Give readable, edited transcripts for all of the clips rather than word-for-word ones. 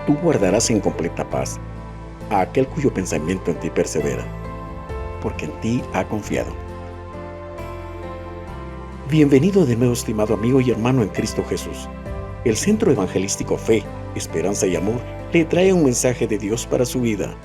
Tú guardarás en completa paz a aquel cuyo pensamiento en ti persevera, porque en ti ha confiado. Bienvenido de nuevo, estimado amigo y hermano en Cristo Jesús. El Centro Evangelístico Fe, Esperanza y Amor le trae un mensaje de Dios para su vida.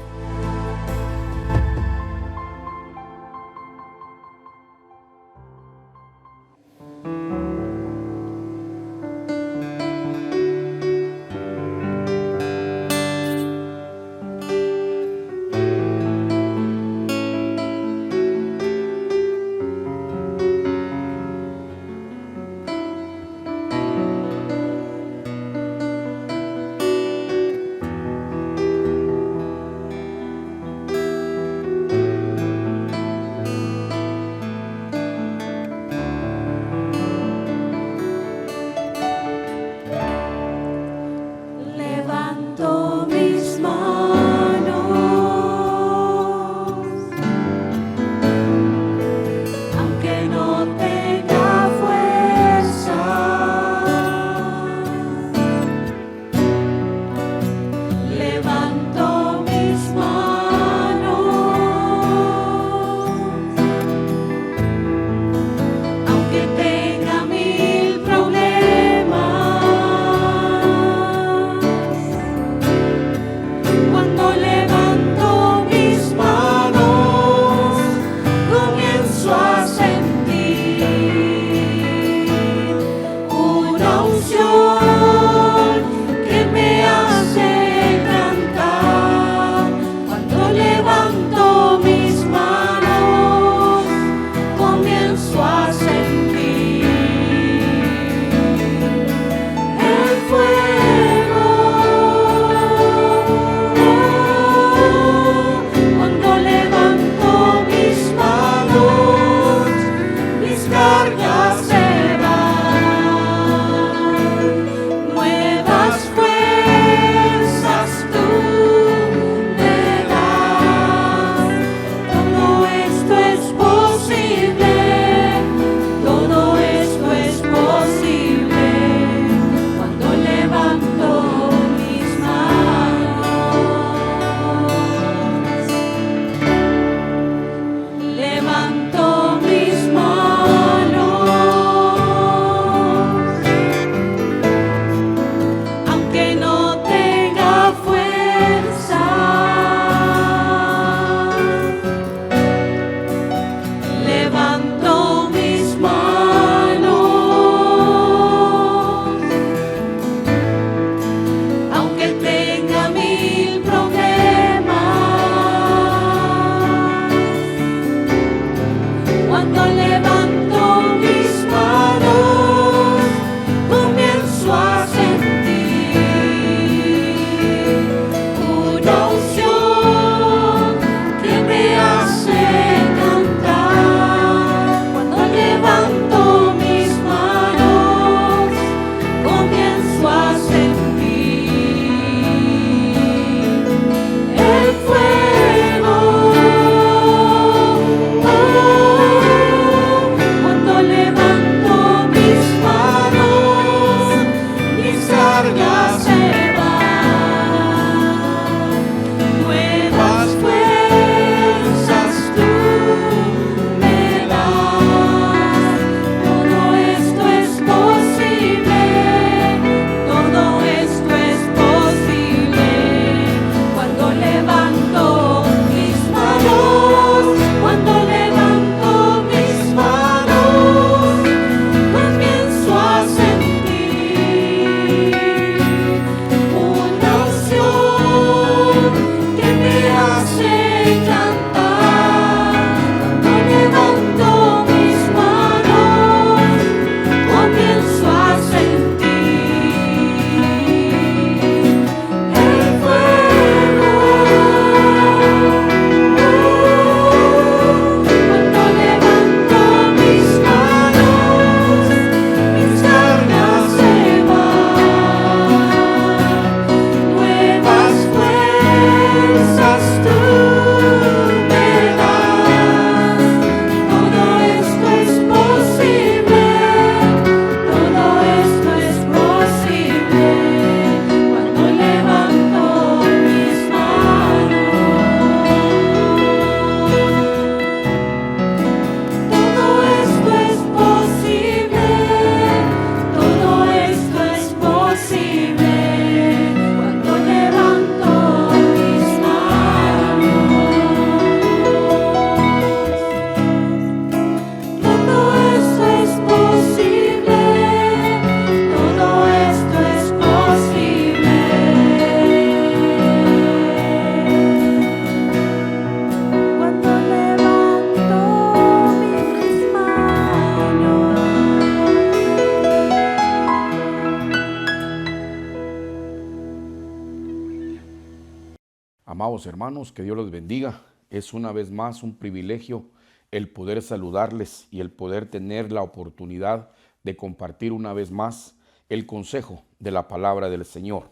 Amados hermanos, que Dios los bendiga. Es una vez más un privilegio el poder saludarles y el poder tener la oportunidad de compartir una vez más el consejo de la palabra del Señor.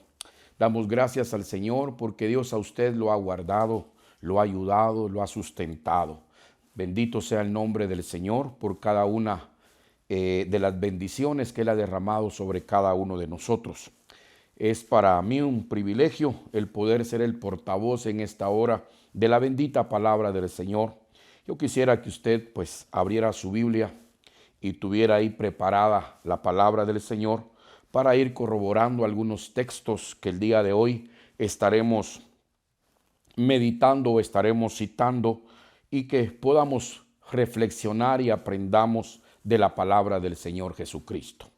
Damos gracias al Señor porque Dios a usted lo ha guardado, lo ha ayudado, lo ha sustentado. Bendito sea el nombre del Señor por cada una de las bendiciones que Él ha derramado sobre cada uno de nosotros. Es para mí un privilegio el poder ser el portavoz en esta hora de la bendita palabra del Señor. Yo quisiera que usted pues abriera su Biblia y tuviera ahí preparada la palabra del Señor para ir corroborando algunos textos que el día de hoy estaremos meditando o estaremos citando y que podamos reflexionar y aprendamos de la palabra del Señor Jesucristo.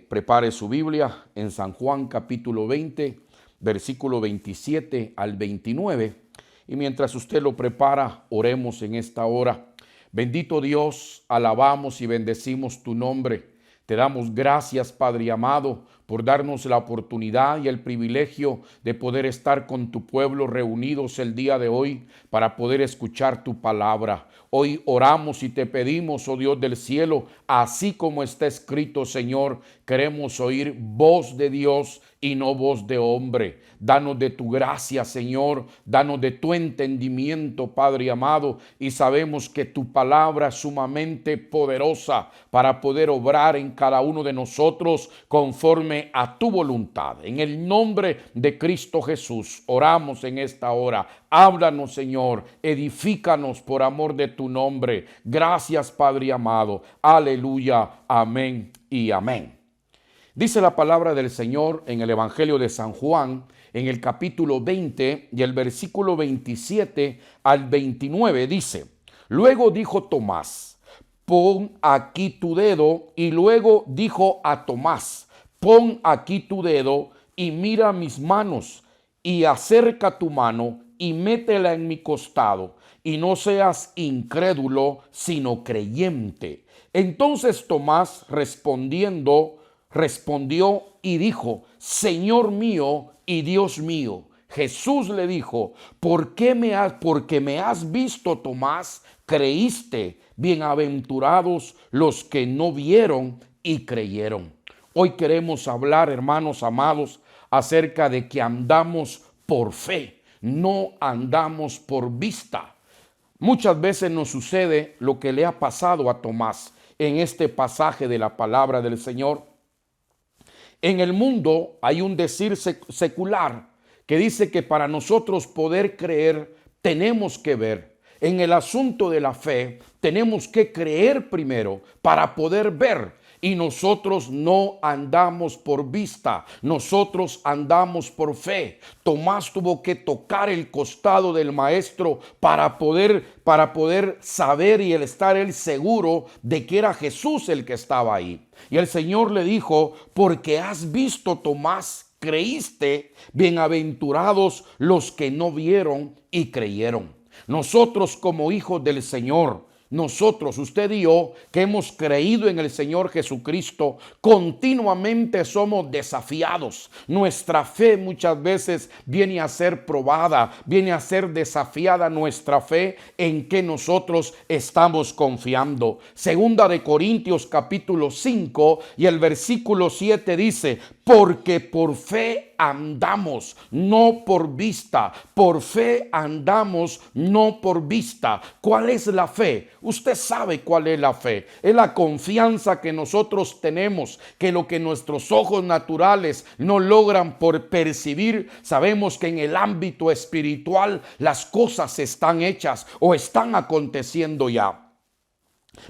Prepare su Biblia en San Juan capítulo 20, versículo 27 al 29. Y mientras usted lo prepara, oremos en esta hora. Bendito Dios, alabamos y bendecimos tu nombre. Te damos gracias, Padre amado, por darnos la oportunidad y el privilegio de poder estar con tu pueblo reunidos el día de hoy para poder escuchar tu palabra. Hoy oramos y te pedimos, oh Dios del cielo, así como está escrito, Señor, queremos oír voz de Dios y no voz de hombre. Danos de tu gracia, Señor, danos de tu entendimiento, Padre amado, y sabemos que tu palabra es sumamente poderosa para poder obrar en cada uno de nosotros conforme a tu voluntad. En el nombre de Cristo Jesús, oramos en esta hora. Háblanos, Señor, edifícanos por amor de tu nombre. Gracias, Padre amado. Aleluya, amén y amén. Dice la palabra del Señor en el Evangelio de San Juan, en el capítulo 20 y el versículo 27 al 29, dice: Luego dijo Tomás, pon aquí tu dedo, y luego dijo a Tomás, pon aquí tu dedo y mira mis manos, y acerca tu mano y métela en mi costado, y no seas incrédulo, sino creyente. Entonces Tomás respondió y dijo: Señor mío y Dios mío. Jesús le dijo: porque me has visto, Tomás, creíste. Bienaventurados los que no vieron y creyeron. Hoy queremos hablar, hermanos amados, acerca de que andamos por fe, no andamos por vista. Muchas veces nos sucede lo que le ha pasado a Tomás en este pasaje de la palabra del Señor. En el mundo hay un decir secular que dice que para nosotros poder creer tenemos que ver. En el asunto de la fe tenemos que creer primero para poder ver. Y nosotros no andamos por vista, nosotros andamos por fe. Tomás tuvo que tocar el costado del maestro para poder saber y estar él seguro de que era Jesús el que estaba ahí. Y el Señor le dijo: porque has visto, Tomás, creíste. Bienaventurados los que no vieron y creyeron. Nosotros como hijos del Señor, nosotros, usted y yo, que hemos creído en el Señor Jesucristo, continuamente somos desafiados. Nuestra fe muchas veces viene a ser probada, viene a ser desafiada nuestra fe en que nosotros estamos confiando. Segunda de Corintios capítulo 5 y el versículo 7 dice: porque por fe andamos, no por vista. Por fe andamos, no por vista. ¿Cuál es la fe? Usted sabe cuál es la fe. Es la confianza que nosotros tenemos, que lo que nuestros ojos naturales no logran por percibir, sabemos que en el ámbito espiritual las cosas están hechas o están aconteciendo ya.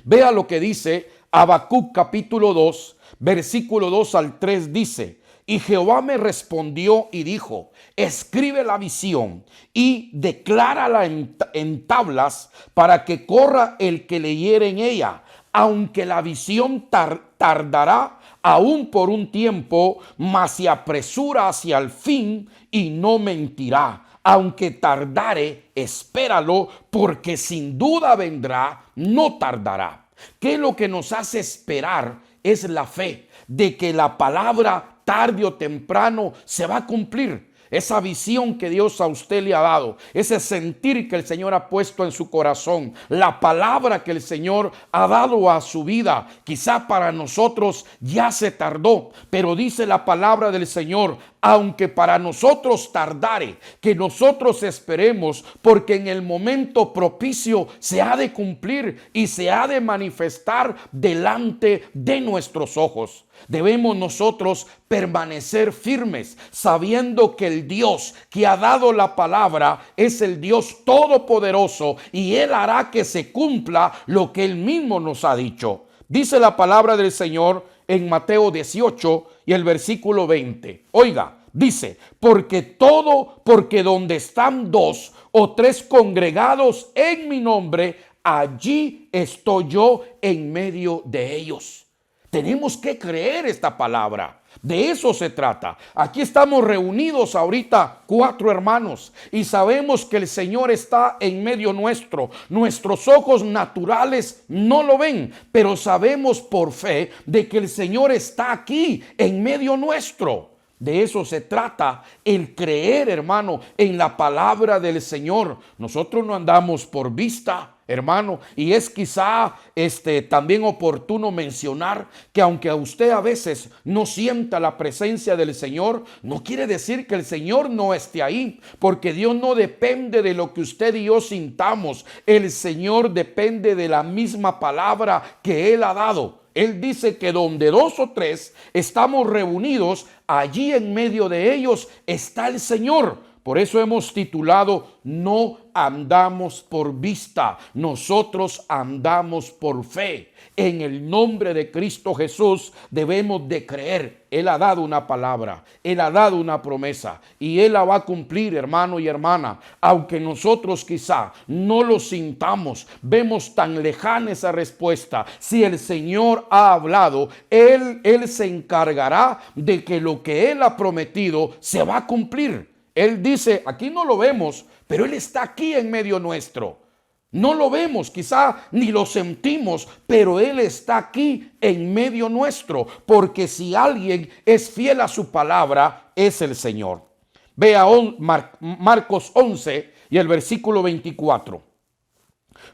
Vea lo que dice Habacuc capítulo 2, versículo 2 al 3 dice: y Jehová me respondió y dijo: escribe la visión y declárala en tablas, para que corra el que leyere en ella. Aunque la visión tardará aún por un tiempo, mas se apresura hacia el fin y no mentirá. Aunque tardare, espéralo, porque sin duda vendrá, no tardará. ¿Qué es lo que nos hace esperar? Es la fe de que la palabra tarde o temprano se va a cumplir. esa visión que Dios a usted le ha dado, ese sentir que el Señor ha puesto en su corazón, la palabra que el Señor ha dado a su vida, quizá para nosotros ya se tardó, pero dice la palabra del Señor, aunque para nosotros tardare, que nosotros esperemos, porque en el momento propicio se ha de cumplir y se ha de manifestar delante de nuestros ojos. Debemos nosotros permanecer firmes, sabiendo que el Dios que ha dado la palabra es el Dios todopoderoso y Él hará que se cumpla lo que Él mismo nos ha dicho. Dice la palabra del Señor en Mateo 18 y el versículo 20. Oiga, dice, porque donde están 2 o 3 congregados en mi nombre, allí estoy yo en medio de ellos. Tenemos que creer esta palabra. De eso se trata. Aquí estamos reunidos ahorita 4 hermanos y sabemos que el Señor está en medio nuestro. Nuestros ojos naturales no lo ven, pero sabemos por fe de que el Señor está aquí en medio nuestro. De eso se trata, el creer, hermano, en la palabra del Señor. Nosotros no andamos por vista, hermano, y es quizá también oportuno mencionar que aunque a usted a veces no sienta la presencia del Señor, no quiere decir que el Señor no esté ahí, porque Dios no depende de lo que usted y yo sintamos. El Señor depende de la misma palabra que Él ha dado. Él dice que donde 2 o 3 estamos reunidos, allí en medio de ellos está el Señor. Por eso hemos titulado, no andamos por vista, nosotros andamos por fe. En el nombre de Cristo Jesús debemos de creer. Él ha dado una palabra, Él ha dado una promesa y Él la va a cumplir, hermano y hermana. Aunque nosotros quizá no lo sintamos, vemos tan lejana esa respuesta. Si el Señor ha hablado, Él se encargará de que lo que Él ha prometido se va a cumplir. Él dice, aquí no lo vemos, pero Él está aquí en medio nuestro. No lo vemos, quizá ni lo sentimos, pero Él está aquí en medio nuestro, porque si alguien es fiel a su palabra, es el Señor. Vea Marcos 11 y el versículo 24.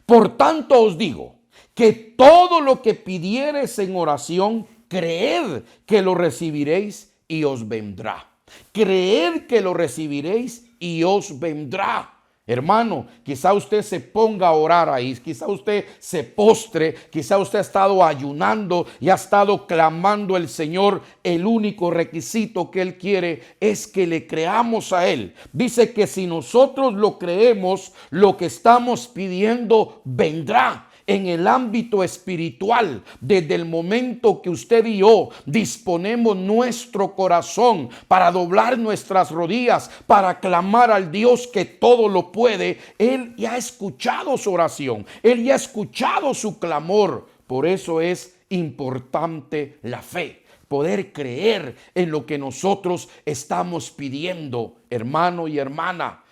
Por tanto os digo, que todo lo que pidiereis en oración, creed que lo recibiréis y os vendrá. Creed que lo recibiréis y os vendrá. Hermano, quizá usted se ponga a orar ahí, quizá usted se postre, quizá usted ha estado ayunando y ha estado clamando al Señor. El único requisito que Él quiere es que le creamos a Él. Dice que si nosotros lo creemos, lo que estamos pidiendo vendrá. En el ámbito espiritual, desde el momento que usted y yo disponemos nuestro corazón para doblar nuestras rodillas, para clamar al Dios que todo lo puede, Él ya ha escuchado su oración, Él ya ha escuchado su clamor. Por eso es importante la fe, poder creer en lo que nosotros estamos pidiendo, hermano y hermana.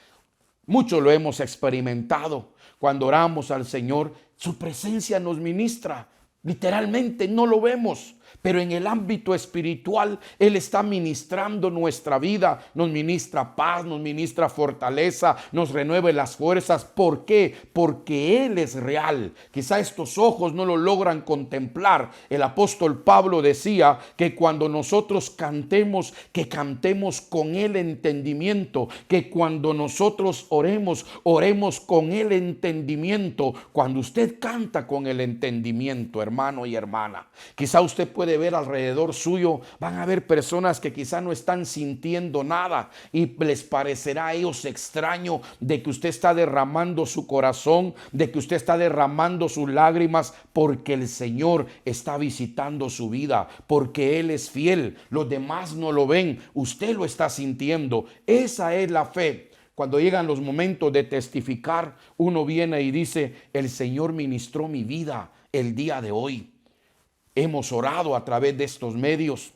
Mucho lo hemos experimentado. Cuando oramos al Señor, su presencia nos ministra. Literalmente no lo vemos, pero en el ámbito espiritual Él está ministrando nuestra vida, nos ministra paz, nos ministra fortaleza, nos renueve las fuerzas. ¿Por qué? Porque Él es real. Quizá estos ojos no lo logran contemplar. El apóstol Pablo decía que cuando nosotros cantemos, que cantemos con el entendimiento, que cuando nosotros oremos, oremos con el entendimiento. Cuando usted canta con el entendimiento, hermano y hermana, quizá usted puede ver alrededor suyo, van a haber personas que quizá no están sintiendo nada y les parecerá a ellos extraño de que usted está derramando su corazón, de que usted está derramando sus lágrimas, porque el Señor está visitando su vida, porque Él es fiel. Los demás no lo ven, usted lo está sintiendo. Esa es la fe. Cuando llegan los momentos de testificar, uno viene y dice, el Señor ministró mi vida el día de hoy. Hemos orado a través de estos medios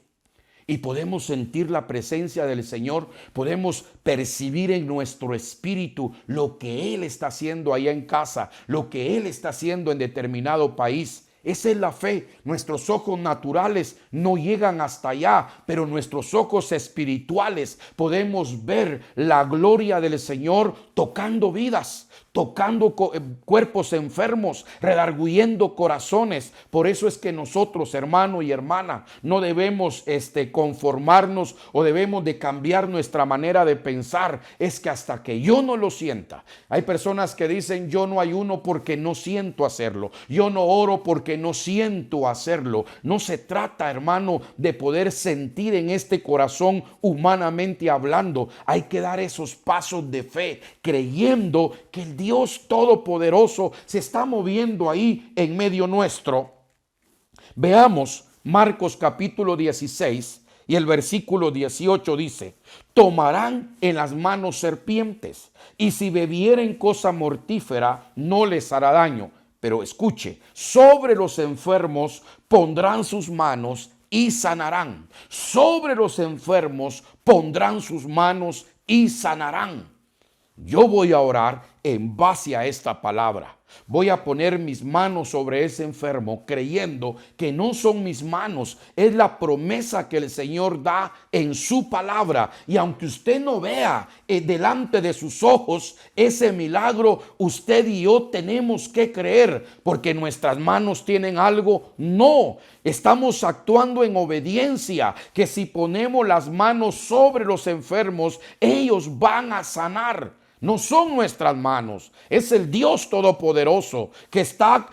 y podemos sentir la presencia del Señor, podemos percibir en nuestro espíritu lo que Él está haciendo allá en casa, lo que Él está haciendo en determinado país. Esa es la fe. Nuestros ojos naturales no llegan hasta allá, pero nuestros ojos espirituales podemos ver la gloria del Señor tocando vidas, tocando cuerpos enfermos, redarguyendo corazones. Por eso es que nosotros, hermano y hermana, no debemos conformarnos o debemos de cambiar nuestra manera de pensar. Es que hasta que yo no lo sienta. Hay personas que dicen: yo no ayuno porque no siento hacerlo, yo no oro porque no siento hacerlo. No se trata, hermano, de poder sentir en este corazón humanamente hablando. Hay que dar esos pasos de fe, creyendo que el Dios Todopoderoso se está moviendo ahí en medio nuestro. Veamos Marcos capítulo 16 y el versículo 18 dice: tomarán en las manos serpientes, y si bebieren cosa mortífera no les hará daño. Pero escuche, sobre los enfermos pondrán sus manos y sanarán. Sobre los enfermos pondrán sus manos y sanarán. Yo voy a orar en base a esta palabra. Voy a poner mis manos sobre ese enfermo, creyendo que no son mis manos, es la promesa que el Señor da en su palabra. Y aunque usted no vea delante de sus ojos ese milagro, usted y yo tenemos que creer, porque nuestras manos tienen algo. No, estamos actuando en obediencia, que si ponemos las manos sobre los enfermos, ellos van a sanar. No son nuestras manos, es el Dios Todopoderoso que está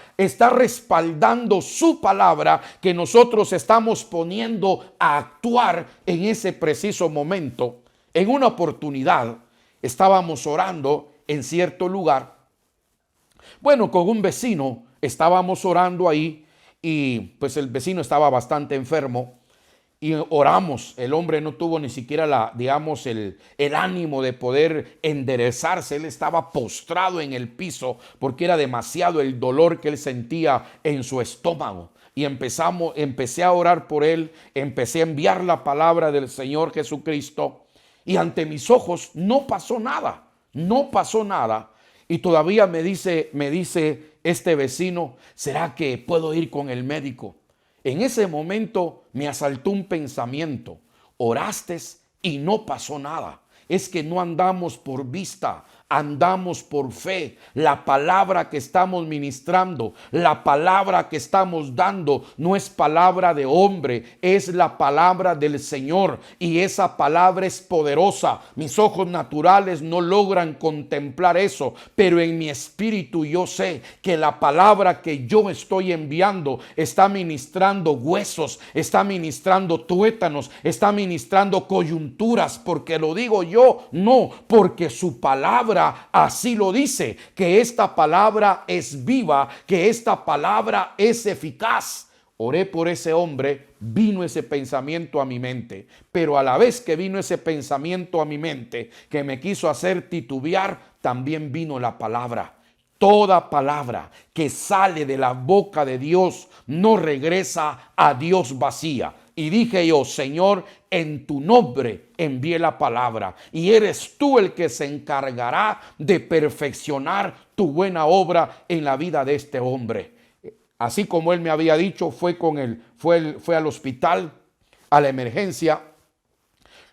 respaldando su palabra, que nosotros estamos poniendo a actuar en ese preciso momento. En una oportunidad estábamos orando en cierto lugar. Bueno, con un vecino estábamos orando ahí, y pues el vecino estaba bastante enfermo. Y oramos, el hombre no tuvo ni siquiera el ánimo de poder enderezarse. Él estaba postrado en el piso porque era demasiado el dolor que él sentía en su estómago. Y empecé a orar por él, empecé a enviar la palabra del Señor Jesucristo, y ante mis ojos no pasó nada. Y todavía me dice este vecino: ¿será que puedo ir con el médico? En ese momento me asaltó un pensamiento: oraste y no pasó nada. Es que no andamos por vista, andamos por fe. La palabra que estamos ministrando, la palabra que estamos dando, no es palabra de hombre, es la palabra del Señor, y esa palabra es poderosa. Mis ojos naturales no logran contemplar eso, pero en mi espíritu yo sé que la palabra que yo estoy enviando está ministrando huesos, está ministrando tuétanos, está ministrando coyunturas. Porque lo digo yo, no, porque su palabra así lo dice, que esta palabra es viva, que esta palabra es eficaz. Oré por ese hombre, vino ese pensamiento a mi mente, pero a la vez que vino ese pensamiento a mi mente que me quiso hacer titubear, también vino la palabra. Toda palabra que sale de la boca de Dios no regresa a Dios vacía. Y dije yo: Señor, en tu nombre envié la palabra, y eres tú el que se encargará de perfeccionar tu buena obra en la vida de este hombre. Así como él me había dicho, fue al hospital, a la emergencia.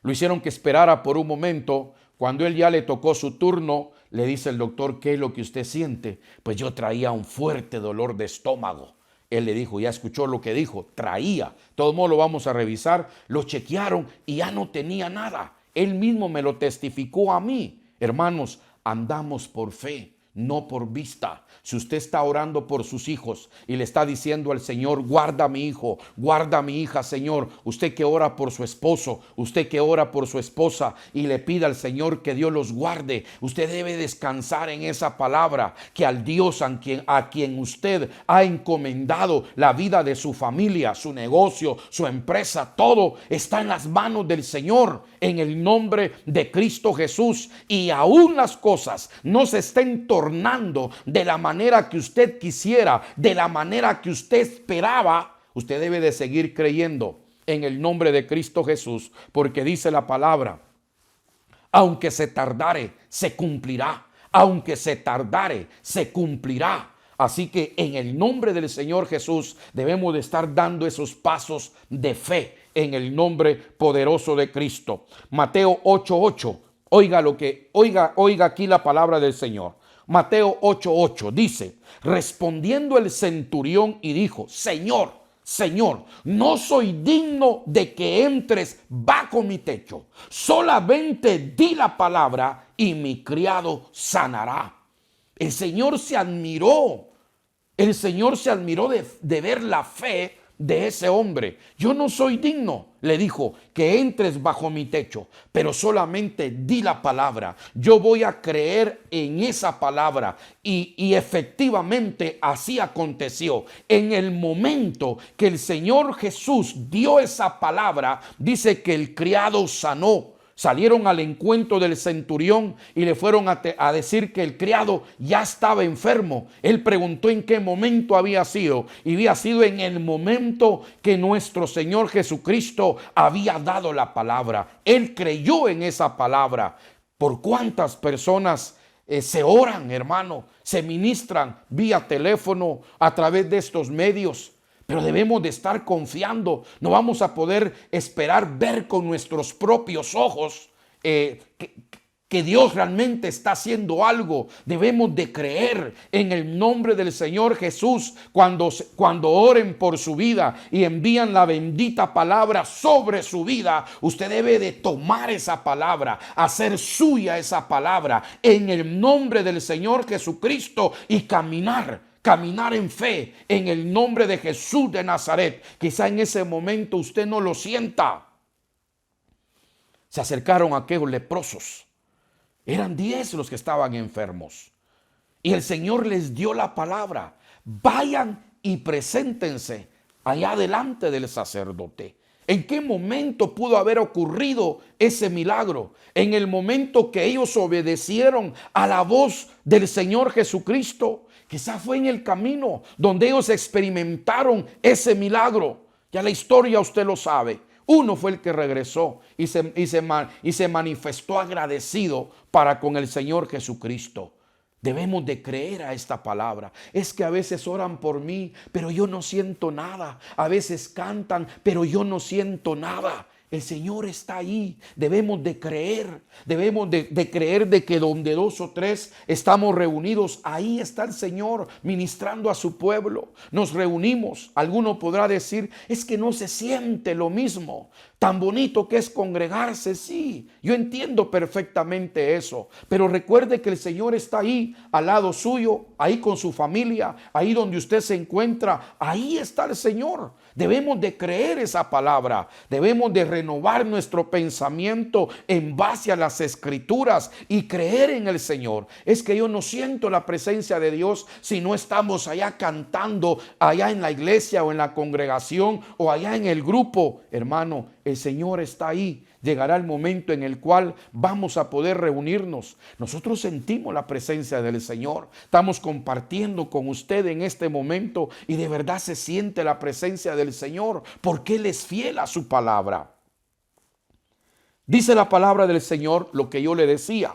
Lo hicieron que esperara por un momento. Cuando él ya le tocó su turno, le dice el doctor: ¿qué es lo que usted siente? Pues yo traía un fuerte dolor de estómago. Él le dijo: ya escuchó lo que dijo, traía. De todos modos lo vamos a revisar. Lo chequearon y ya no tenía nada. Él mismo me lo testificó a mí. Hermanos, andamos por fe, no por vista. Si usted está orando por sus hijos y le está diciendo al Señor: guarda a mi hijo, guarda a mi hija, Señor. Usted que ora por su esposo, usted que ora por su esposa y le pide al Señor que Dios los guarde, usted debe descansar en esa palabra, que al Dios a quien usted ha encomendado la vida de su familia, su negocio, su empresa, todo está en las manos del Señor, en el nombre de Cristo Jesús. Y aún las cosas no se estén tornando de la manera que usted quisiera, de la manera que usted esperaba, usted debe de seguir creyendo en el nombre de Cristo Jesús, porque dice la palabra: aunque se tardare, se cumplirá. Aunque se tardare, se cumplirá. Así que en el nombre del Señor Jesús debemos de estar dando esos pasos de fe en el nombre poderoso de Cristo. Mateo 8:8. Oiga aquí la palabra del Señor. Mateo 8:8 dice: respondiendo el centurión y dijo: Señor, no soy digno de que entres bajo mi techo. Solamente di la palabra y mi criado sanará. El Señor se admiró. El Señor se admiró de ver la fe de ese hombre. Yo no soy digno, le dijo, que entres bajo mi techo, pero solamente di la palabra. Yo voy a creer en esa palabra. Y efectivamente así aconteció. En el momento que el Señor Jesús dio esa palabra, dice que el criado sanó. Salieron al encuentro del centurión y le fueron a decir que el criado ya estaba enfermo. Él preguntó en qué momento había sido, y había sido en el momento que nuestro Señor Jesucristo había dado la palabra. Él creyó en esa palabra. ¿Por cuántas personas se oran, hermano? Se ministran vía teléfono a través de estos medios. Pero debemos de estar confiando. No vamos a poder esperar ver con nuestros propios ojos que Dios realmente está haciendo algo. Debemos de creer en el nombre del Señor Jesús cuando oren por su vida y envían la bendita palabra sobre su vida. Usted debe de tomar esa palabra, hacer suya esa palabra en el nombre del Señor Jesucristo y caminar en fe en el nombre de Jesús de Nazaret. Quizá en ese momento usted no lo sienta. Se acercaron aquellos leprosos. Eran 10 los que estaban enfermos. Y el Señor les dio la palabra: vayan y preséntense allá delante del sacerdote. ¿En qué momento pudo haber ocurrido ese milagro? En el momento que ellos obedecieron a la voz del Señor Jesucristo. Quizá fue en el camino donde ellos experimentaron ese milagro. Ya la historia usted lo sabe. Uno fue el que regresó y se manifestó agradecido para con el Señor Jesucristo. Debemos de creer a esta palabra. Es que a veces oran por mí, pero yo no siento nada. A veces cantan, pero yo no siento nada. El Señor está ahí. Debemos de creer. Debemos de creer de que donde 2 o 3 estamos reunidos, ahí está el Señor ministrando a su pueblo. Nos reunimos. Alguno podrá decir: es que no se siente lo mismo. Tan bonito que es congregarse. Sí, yo entiendo perfectamente eso. Pero recuerde que el Señor está ahí, al lado suyo, ahí con su familia, ahí donde usted se encuentra. Ahí está el Señor. Debemos de creer esa palabra. Debemos de renovar nuestro pensamiento en base a las Escrituras y creer en el Señor. Es que yo no siento la presencia de Dios si no estamos allá cantando, allá en la iglesia o en la congregación o allá en el grupo. Hermano, el Señor está ahí. Llegará el momento en el cual vamos a poder reunirnos. Nosotros sentimos la presencia del Señor. Estamos compartiendo con usted en este momento y de verdad se siente la presencia del Señor porque Él es fiel a su palabra. Dice la palabra del Señor lo que yo le decía.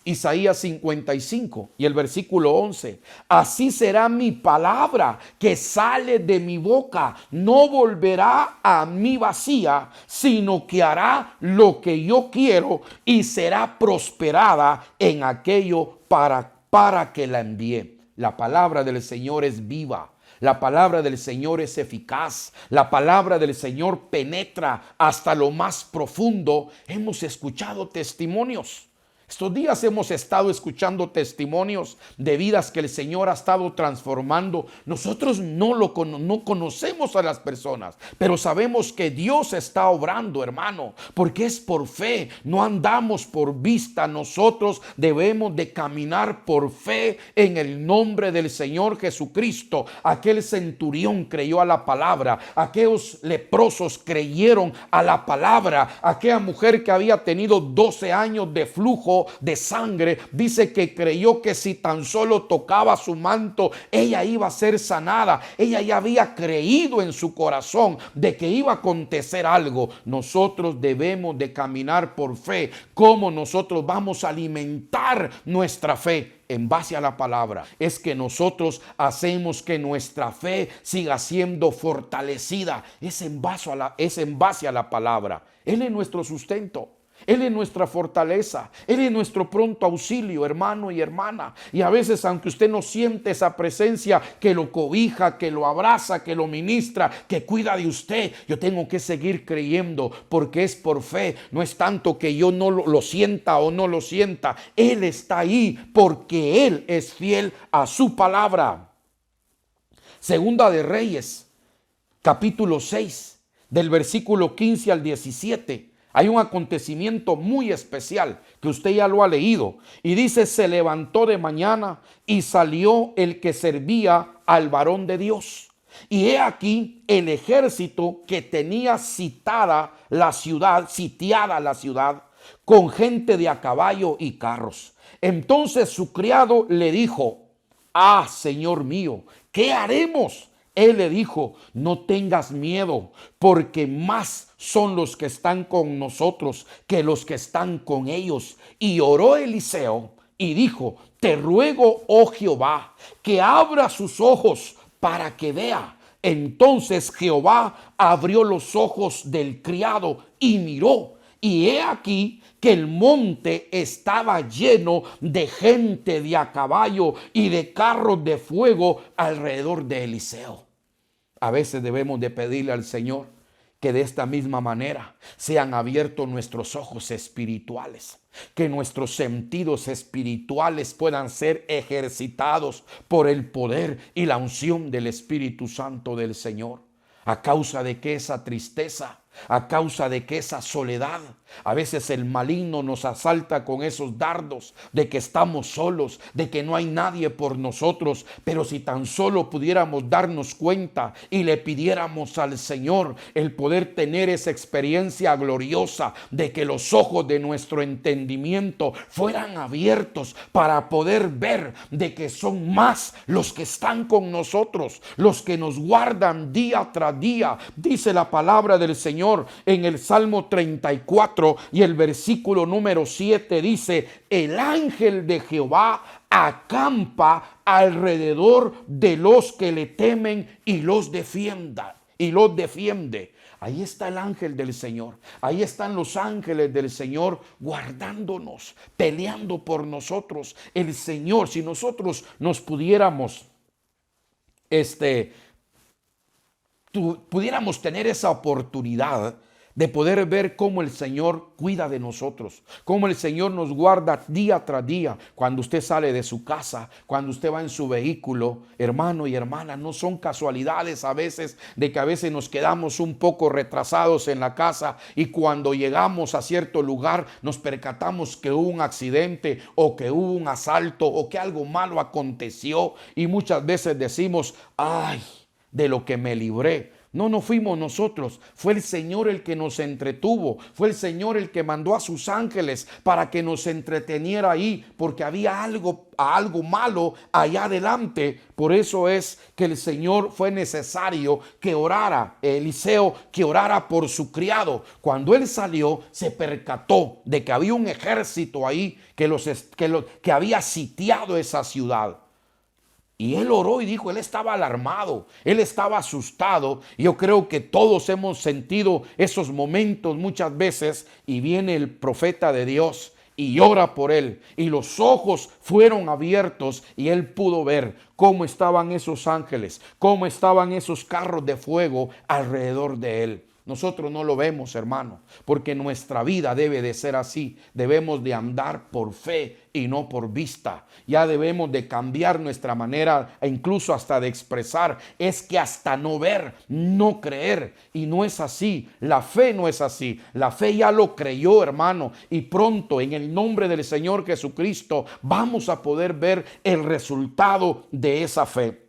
Isaías 55 y el versículo 11. Así será mi palabra que sale de mi boca. No volverá a mí vacía, sino que hará lo que yo quiero y será prosperada en aquello para que la envíe. La palabra del Señor es viva. La palabra del Señor es eficaz. La palabra del Señor penetra hasta lo más profundo. Hemos escuchado testimonios. Estos días hemos estado escuchando testimonios de vidas que el Señor ha estado transformando. Nosotros no conocemos a las personas, pero sabemos que Dios está obrando, hermano, porque es por fe. No andamos por vista. Nosotros debemos de caminar por fe en el nombre del Señor Jesucristo. Aquel centurión creyó a la palabra. Aquellos leprosos creyeron a la palabra. Aquella mujer que había tenido 12 años de flujo de sangre, dice que creyó que si tan solo tocaba su manto, ella iba a ser sanada. Ella ya había creído en su corazón de que iba a acontecer algo. Nosotros debemos de caminar por fe. ¿Cómo nosotros vamos a alimentar nuestra fe? en base a la palabra, es que nosotros hacemos que nuestra fe siga siendo fortalecida. Es en base a la palabra. Él es nuestro sustento. Él es nuestra fortaleza, Él es nuestro pronto auxilio, hermano y hermana. Y a veces, aunque usted no siente esa presencia que lo cobija, que lo abraza, que lo ministra, que cuida de usted, yo tengo que seguir creyendo, porque es por fe. No es tanto que yo no lo sienta o no lo sienta. Él está ahí porque Él es fiel a su palabra. Segunda de Reyes, capítulo 6, del versículo 15 al 17. Hay un acontecimiento muy especial que usted ya lo ha leído. Y dice, se levantó de mañana y salió el que servía al varón de Dios. Y he aquí el ejército que tenía sitiada la ciudad, con gente de a caballo y carros. Entonces su criado le dijo, ah, Señor mío, ¿qué haremos? Él le dijo, no tengas miedo, porque más son los que están con nosotros que los que están con ellos. Y oró Eliseo y dijo, te ruego, oh Jehová, que abra sus ojos para que vea. Entonces Jehová abrió los ojos del criado y miró. Y he aquí que el monte estaba lleno de gente de a caballo y de carros de fuego alrededor de Eliseo. A veces debemos de pedirle al Señor que de esta misma manera sean abiertos nuestros ojos espirituales, que nuestros sentidos espirituales puedan ser ejercitados por el poder y la unción del Espíritu Santo del Señor. A causa de que esa tristeza, a causa de que esa soledad, a veces el maligno nos asalta con esos dardos de que estamos solos, de que no hay nadie por nosotros. Pero si tan solo pudiéramos darnos cuenta y le pidiéramos al Señor el poder tener esa experiencia gloriosa de que los ojos de nuestro entendimiento fueran abiertos para poder ver de que son más los que están con nosotros, los que nos guardan día tras día. Dice la palabra del Señor en el Salmo 34 y el versículo número 7 dice, el ángel de Jehová acampa alrededor de los que le temen y los defiende. Ahí está el ángel del Señor. Ahí están los ángeles del Señor guardándonos, peleando por nosotros. El Señor, si nosotros nos pudiéramos pudiéramos tener esa oportunidad de poder ver cómo el Señor cuida de nosotros, cómo el Señor nos guarda día tras día. Cuando usted sale de su casa, cuando usted va en su vehículo, hermano y hermana, no son casualidades a veces de que a veces nos quedamos un poco retrasados en la casa y cuando llegamos a cierto lugar nos percatamos que hubo un accidente o que hubo un asalto o que algo malo aconteció y muchas veces decimos, ay, de lo que me libré. No fuimos nosotros, fue el Señor el que nos entretuvo, fue el Señor el que mandó a sus ángeles para que nos entreteniera ahí, porque había algo malo allá adelante. Por eso es que el Señor fue necesario que orara, Eliseo, que orara por su criado. Cuando él salió, se percató de que había un ejército ahí que había sitiado esa ciudad. Y él oró y dijo, él estaba alarmado, él estaba asustado. Yo creo que todos hemos sentido esos momentos muchas veces y viene el profeta de Dios y ora por él. Y los ojos fueron abiertos y él pudo ver cómo estaban esos ángeles, cómo estaban esos carros de fuego alrededor de él. Nosotros no lo vemos, hermano, porque nuestra vida debe de ser así. Debemos de andar por fe y no por vista. Ya debemos de cambiar nuestra manera e incluso hasta de expresar. Es que hasta no ver, no creer. Y no es así. La fe no es así. La fe ya lo creyó, hermano. Y pronto, en el nombre del Señor Jesucristo, vamos a poder ver el resultado de esa fe.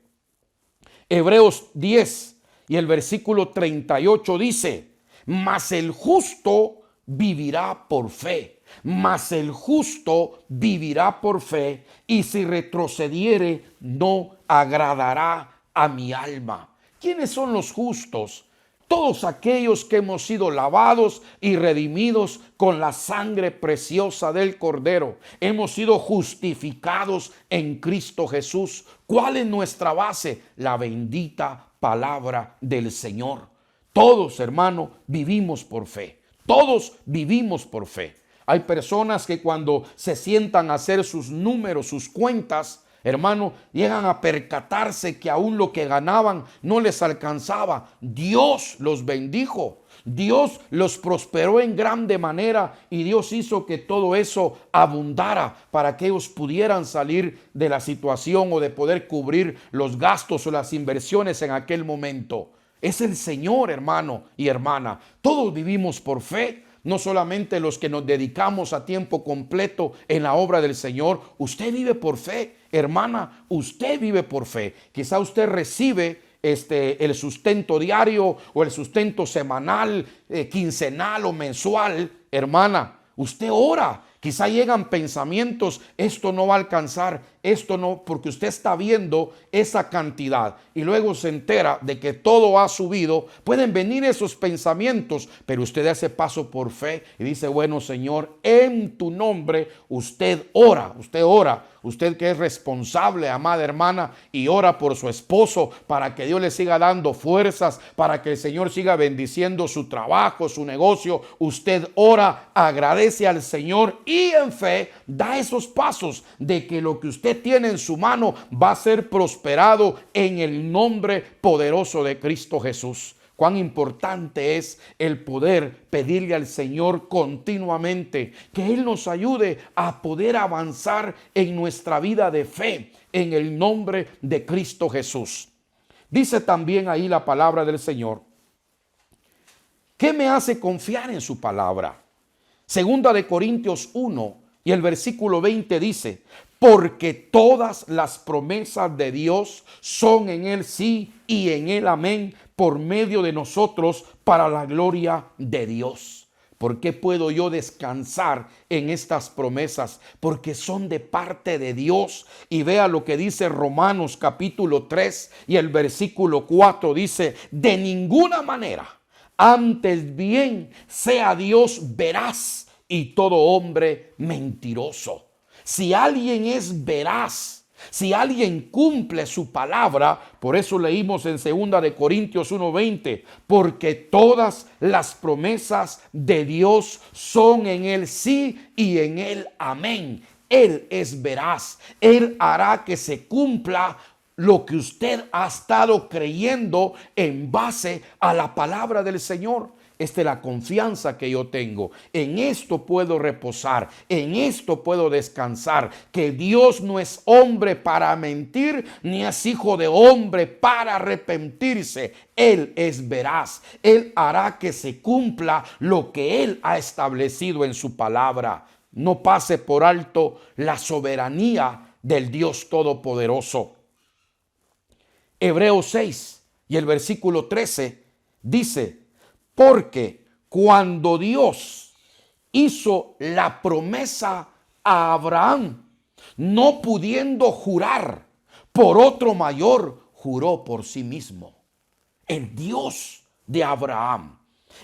Hebreos 10. Y el versículo 38 dice, mas el justo vivirá por fe, mas el justo vivirá por fe, y si retrocediere no agradará a mi alma. ¿Quiénes son los justos? Todos aquellos que hemos sido lavados y redimidos con la sangre preciosa del Cordero, hemos sido justificados en Cristo Jesús. ¿Cuál es nuestra base? La bendita palabra del Señor. Todos, hermano, vivimos por fe. Todos vivimos por fe. Hay personas que cuando se sientan a hacer sus números, sus cuentas, hermano, llegan a percatarse que aún lo que ganaban no les alcanzaba. Dios los bendijo. Dios los prosperó en grande manera y Dios hizo que todo eso abundara para que ellos pudieran salir de la situación o de poder cubrir los gastos o las inversiones en aquel momento. Es el Señor, hermano y hermana. Todos vivimos por fe. No solamente los que nos dedicamos a tiempo completo en la obra del Señor. Usted vive por fe, hermana, usted vive por fe. Quizá usted recibe el sustento diario o el sustento semanal, quincenal o mensual. Hermana, usted ora. Quizá llegan pensamientos, esto no va a alcanzar, esto no, porque usted está viendo esa cantidad y luego se entera de que todo ha subido. Pueden venir esos pensamientos, pero usted hace paso por fe y dice, bueno, Señor, en tu nombre usted ora, usted que es responsable, amada hermana, y ora por su esposo para que Dios le siga dando fuerzas, para que el Señor siga bendiciendo su trabajo, su negocio. Usted ora, agradece al Señor y en fe da esos pasos de que lo que usted tiene en su mano va a ser prosperado en el nombre poderoso de Cristo Jesús. Cuán importante es el poder pedirle al Señor continuamente que Él nos ayude a poder avanzar en nuestra vida de fe en el nombre de Cristo Jesús. Dice también ahí la palabra del Señor. ¿Qué me hace confiar en su palabra? Segunda de Corintios 1 y el versículo 20 dice, porque todas las promesas de Dios son en Él sí y en Él amén, por medio de nosotros para la gloria de Dios. ¿Por qué puedo yo descansar en estas promesas? Porque son de parte de Dios. Y vea lo que dice Romanos capítulo 3 y el versículo 4 dice, de ninguna manera, antes bien sea Dios veraz y todo hombre mentiroso. Si alguien es veraz, si alguien cumple su palabra, por eso leímos en 2 de Corintios 1:20, porque todas las promesas de Dios son en Él sí y en Él amén. Él es veraz, Él hará que se cumpla lo que usted ha estado creyendo en base a la palabra del Señor. Esta es la confianza que yo tengo. En esto puedo reposar, en esto puedo descansar, que Dios no es hombre para mentir, ni es hijo de hombre para arrepentirse. Él es veraz, Él hará que se cumpla lo que Él ha establecido en su palabra. No pase por alto la soberanía del Dios Todopoderoso. Hebreos 6 y el versículo 13 dice, porque cuando Dios hizo la promesa a Abraham, no pudiendo jurar por otro mayor, juró por sí mismo. El Dios de Abraham,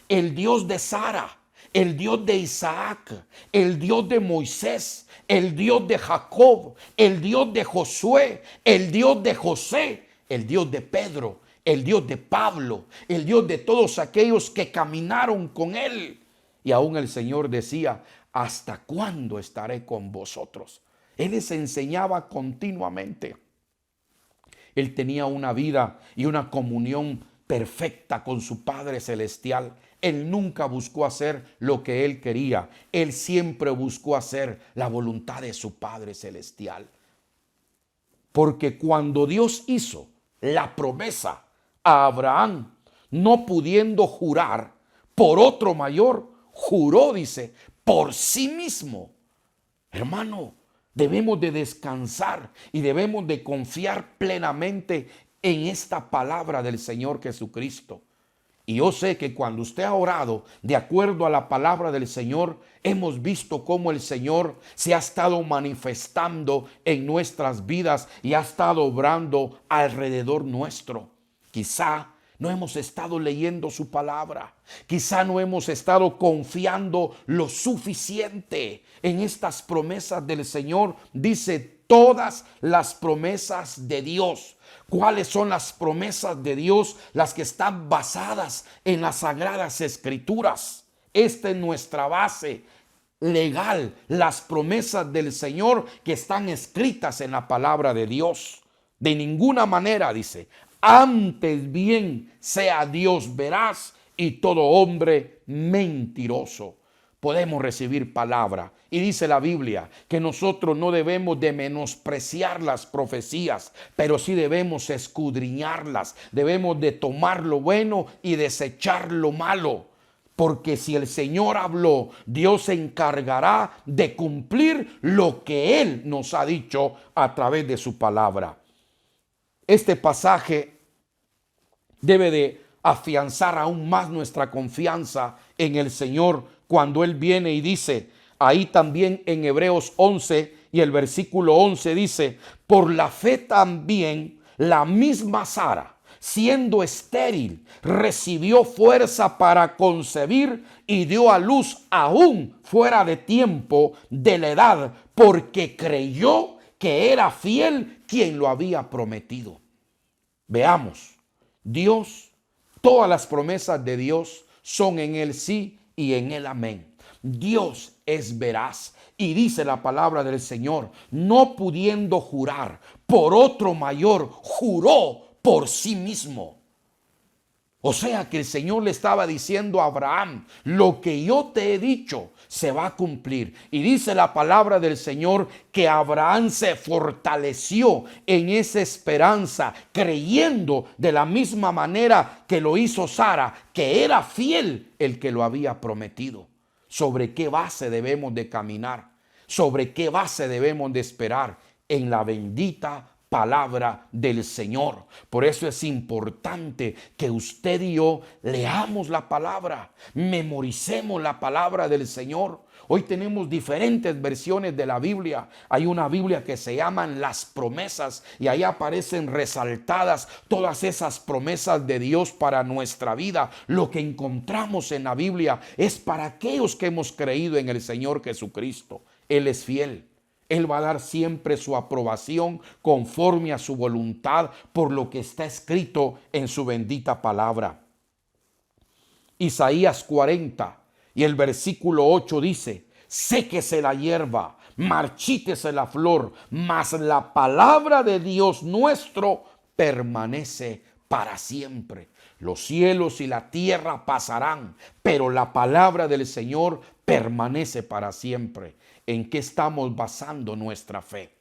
el Dios de Sara, el Dios de Isaac, el Dios de Moisés, el Dios de Jacob, el Dios de Josué, el Dios de José, el Dios de Pedro, el Dios de Pablo, el Dios de todos aquellos que caminaron con Él. Y aún el Señor decía, ¿hasta cuándo estaré con vosotros? Él les enseñaba continuamente. Él tenía una vida y una comunión perfecta con su Padre Celestial. Él nunca buscó hacer lo que él quería. Él siempre buscó hacer la voluntad de su Padre Celestial. Porque cuando Dios hizo la promesa a Abraham, no pudiendo jurar por otro mayor, juró, dice, por sí mismo. Hermano, debemos de descansar y debemos de confiar plenamente en esta palabra del Señor Jesucristo. Y yo sé que cuando usted ha orado de acuerdo a la palabra del Señor, hemos visto cómo el Señor se ha estado manifestando en nuestras vidas y ha estado obrando alrededor nuestro. Quizá no hemos estado leyendo su palabra. Quizá no hemos estado confiando lo suficiente en estas promesas del Señor. Dice, todas las promesas de Dios. ¿Cuáles son las promesas de Dios? Las que están basadas en las sagradas escrituras. Esta es nuestra base legal, las promesas del Señor que están escritas en la palabra de Dios. De ninguna manera, dice, antes bien sea Dios veraz y todo hombre mentiroso. Podemos recibir palabra. Y dice la Biblia que nosotros no debemos de menospreciar las profecías, pero sí debemos escudriñarlas. Debemos de tomar lo bueno y desechar lo malo. Porque si el Señor habló, Dios se encargará de cumplir lo que Él nos ha dicho a través de su palabra. Este pasaje debe de afianzar aún más nuestra confianza en el Señor cuando Él viene y dice, ahí también en Hebreos 11 y el versículo 11 dice, por la fe también la misma Sara, siendo estéril, recibió fuerza para concebir y dio a luz aún fuera de tiempo de la edad, porque creyó que era fiel quien lo había prometido. Veamos, Dios, todas las promesas de Dios son en el sí y en el amén. Dios es veraz y dice la palabra del Señor, no pudiendo jurar por otro mayor, juró por sí mismo. O sea que el Señor le estaba diciendo a Abraham, lo que yo te he dicho se va a cumplir. Y dice la palabra del Señor que Abraham se fortaleció en esa esperanza, creyendo de la misma manera que lo hizo Sara, que era fiel el que lo había prometido. ¿Sobre qué base debemos de caminar? ¿Sobre qué base debemos de esperar? En la bendita palabra del Señor. Por eso es importante que usted y yo leamos la palabra, memoricemos la palabra del Señor. Hoy tenemos diferentes versiones de la Biblia. Hay una Biblia que se llaman las promesas y ahí aparecen resaltadas todas esas promesas de Dios para nuestra vida. Lo que encontramos en la Biblia es para aquellos que hemos creído en el Señor Jesucristo. Él es fiel. Él va a dar siempre su aprobación conforme a su voluntad por lo que está escrito en su bendita palabra. Isaías 40 y el versículo 8 dice, séquese la hierba, marchítese la flor, mas la palabra de Dios nuestro permanece para siempre. Los cielos y la tierra pasarán, pero la palabra del Señor permanece para siempre. ¿En qué estamos basando nuestra fe?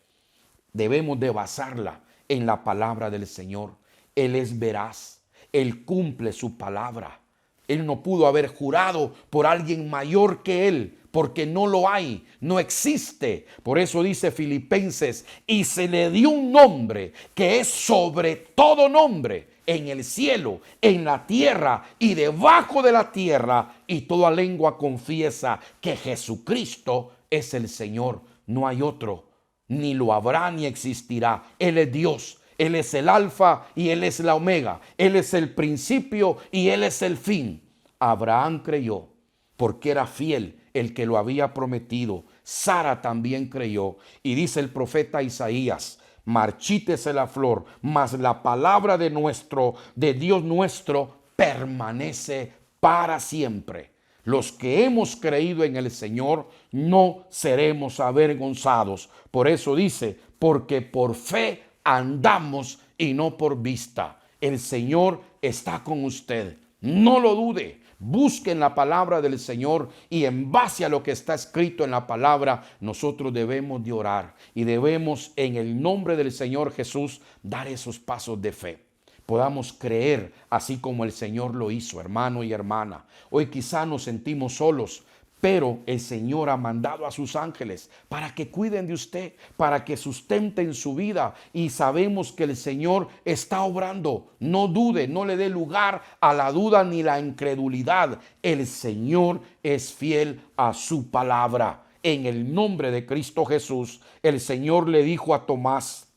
Debemos de basarla en la palabra del Señor. Él es veraz. Él cumple su palabra. Él no pudo haber jurado por alguien mayor que Él, porque no lo hay, no existe. Por eso dice Filipenses, y se le dio un nombre que es sobre todo nombre, en el cielo, en la tierra y debajo de la tierra, y toda lengua confiesa que Jesucristo es el Señor, no hay otro, ni lo habrá ni existirá. Él es Dios, Él es el alfa y Él es la omega, Él es el principio y Él es el fin. Abraham creyó porque era fiel el que lo había prometido. Sara también creyó y dice el profeta Isaías, marchítese la flor, mas la palabra de Dios nuestro permanece para siempre. Los que hemos creído en el Señor no seremos avergonzados. Por eso dice, porque por fe andamos y no por vista. El Señor está con usted. No lo dude. Busquen la palabra del Señor y en base a lo que está escrito en la palabra, nosotros debemos de orar y debemos en el nombre del Señor Jesús dar esos pasos de fe. Podamos creer así como el Señor lo hizo, hermano y hermana. Hoy quizá nos sentimos solos, pero el Señor ha mandado a sus ángeles para que cuiden de usted, para que sustenten su vida. Y sabemos que el Señor está obrando. No dude, no le dé lugar a la duda ni la incredulidad. El Señor es fiel a su palabra. En el nombre de Cristo Jesús, el Señor le dijo a Tomás,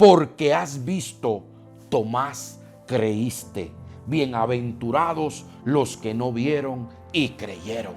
porque has visto, Tomás, creíste. Bienaventurados los que no vieron y creyeron.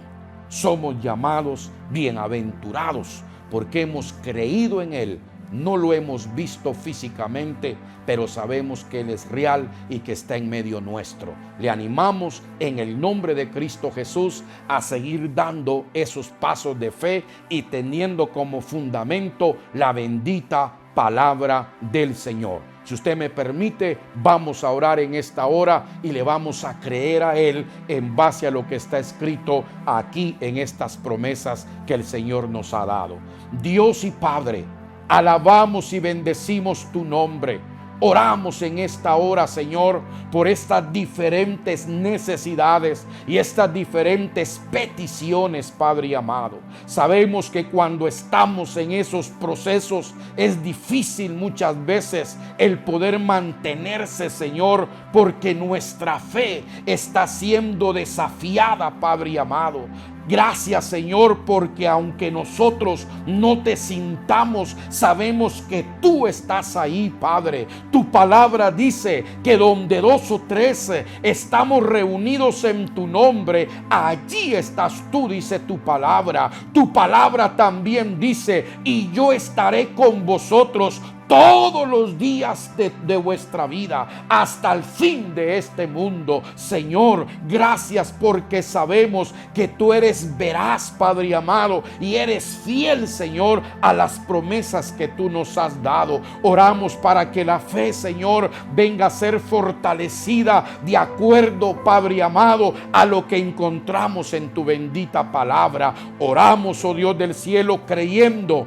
Somos llamados bienaventurados porque hemos creído en Él. No lo hemos visto físicamente, pero sabemos que Él es real y que está en medio nuestro. Le animamos en el nombre de Cristo Jesús a seguir dando esos pasos de fe y teniendo como fundamento la bendita palabra del Señor. Si usted me permite, vamos a orar en esta hora y le vamos a creer a Él en base a lo que está escrito aquí en estas promesas que el Señor nos ha dado. Dios y Padre, alabamos y bendecimos tu nombre. Oramos en esta hora, Señor, por estas diferentes necesidades y estas diferentes peticiones, Padre amado. Sabemos que cuando estamos en esos procesos es difícil muchas veces el poder mantenerse, Señor, porque nuestra fe está siendo desafiada, Padre amado. Gracias, Señor, porque aunque nosotros no te sintamos, sabemos que tú estás ahí, Padre. Tu palabra dice que donde 2 o 3 estamos reunidos en tu nombre, allí estás tú, dice tu palabra. Tu palabra también dice: y yo estaré con vosotros todos los días de vuestra vida, hasta el fin de este mundo. Señor, gracias porque sabemos que tú eres veraz, Padre amado, y eres fiel, Señor, a las promesas que tú nos has dado. Oramos para que la fe, Señor, venga a ser fortalecida de acuerdo, Padre amado, a lo que encontramos en tu bendita palabra. Oramos, oh Dios del cielo, creyendo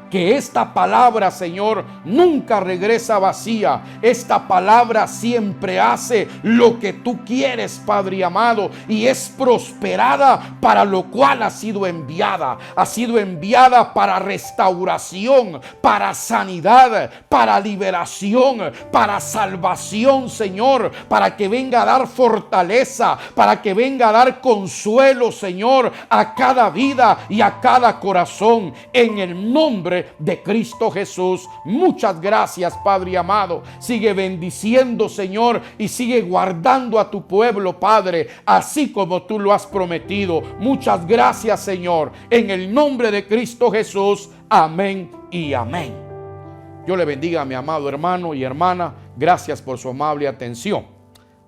que esta palabra, Señor, nunca regresa vacía. Esta palabra siempre hace lo que tú quieres, Padre amado, y es prosperada para lo cual ha sido enviada. Ha sido enviada para restauración, para sanidad, para liberación, para salvación, Señor, para que venga a dar fortaleza, para que venga a dar consuelo, Señor, a cada vida y a cada corazón. En el nombre de Cristo Jesús. Muchas gracias, Padre amado. Sigue bendiciendo, Señor, y sigue guardando a tu pueblo, Padre, así como tú lo has prometido. Muchas gracias, Señor, en el nombre de Cristo Jesús. Amén y amén. Yo le bendiga a mi amado hermano y hermana. Gracias por su amable atención.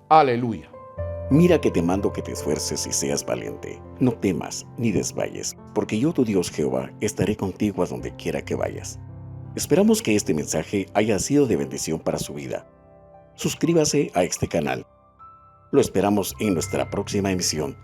Aleluya. Mira que te mando que te esfuerces y seas valiente. No temas ni desmayes, porque yo, tu Dios Jehová, estaré contigo a donde quiera que vayas. Esperamos que este mensaje haya sido de bendición para su vida. Suscríbase a este canal. Lo esperamos en nuestra próxima emisión.